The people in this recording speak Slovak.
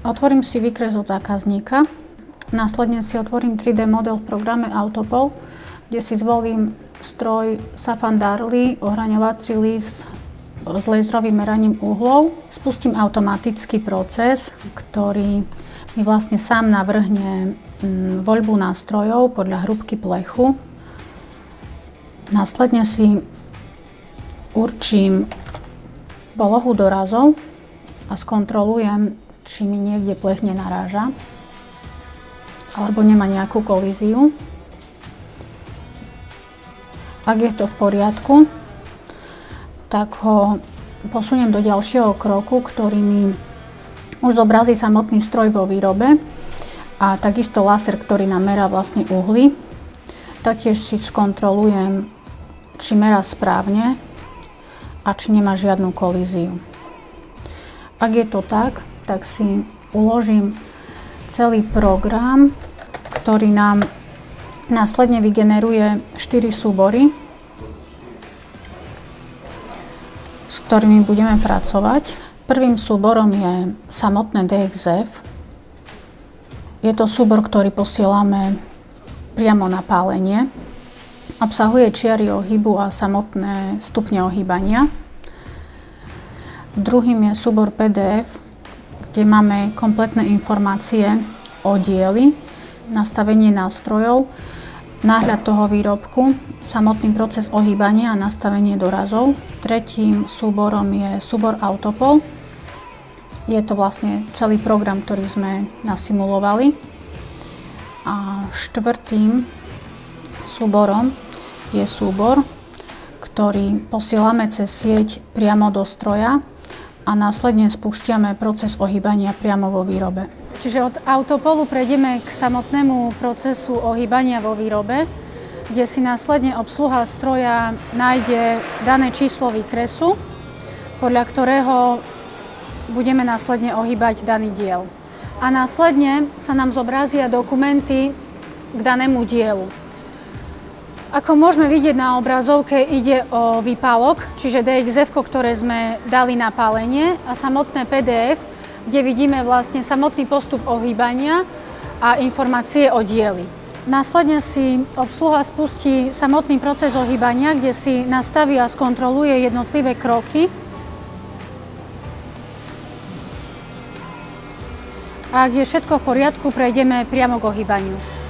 Otvorím si výkres od zákazníka, následne si otvorím 3D model v programe Autopol, kde si zvolím stroj Safan Darley, ohraňovací list s laserovým meraním uhlov. Spustím automatický proces, ktorý mi vlastne sám navrhne voľbu nástrojov podľa hrúbky plechu. Následne si určím polohu dorazov a skontrolujem, či mi niekde plech nenaráža alebo nemá nejakú kolíziu. Ak je to v poriadku, tak ho posuniem do ďalšieho kroku, ktorý mi už zobrazí samotný stroj vo výrobe a takisto laser, ktorý nám merá vlastne uhly. Taktiež si skontrolujem, či merá správne a či nemá žiadnu kolíziu. Ak je to tak si uložím celý program, ktorý nám následne vygeneruje 4 súbory, s ktorými budeme pracovať. Prvým súborom je samotné DXF. Je to súbor, ktorý posielame priamo na pálenie. Obsahuje čiary ohybu a samotné stupne ohýbania. Druhým je súbor PDF, kde máme kompletné informácie o dieli, nastavenie nástrojov, náhľad toho výrobku, samotný proces ohýbania a nastavenie dorazov. Tretím súborom je súbor Autopol. Je to vlastne celý program, ktorý sme nasimulovali. A štvrtým súborom je súbor, ktorý posielame cez sieť priamo do stroja a následne spúšťame proces ohýbania priamo vo výrobe. Čiže od Autopolu prejdeme k samotnému procesu ohýbania vo výrobe, kde si následne obsluha stroja nájde dané číslo výkresu, podľa ktorého budeme následne ohýbať daný diel. A následne sa nám zobrazia dokumenty k danému dielu. Ako môžeme vidieť na obrazovke, ide o výpalok, čiže DXF, ktoré sme dali na pálenie, a samotné PDF, kde vidíme vlastne samotný postup ohýbania a informácie o dieli. Následne si obsluha spustí samotný proces ohýbania, kde si nastaví a skontroluje jednotlivé kroky. A ak je všetko v poriadku, prejdeme priamo k ohýbaniu.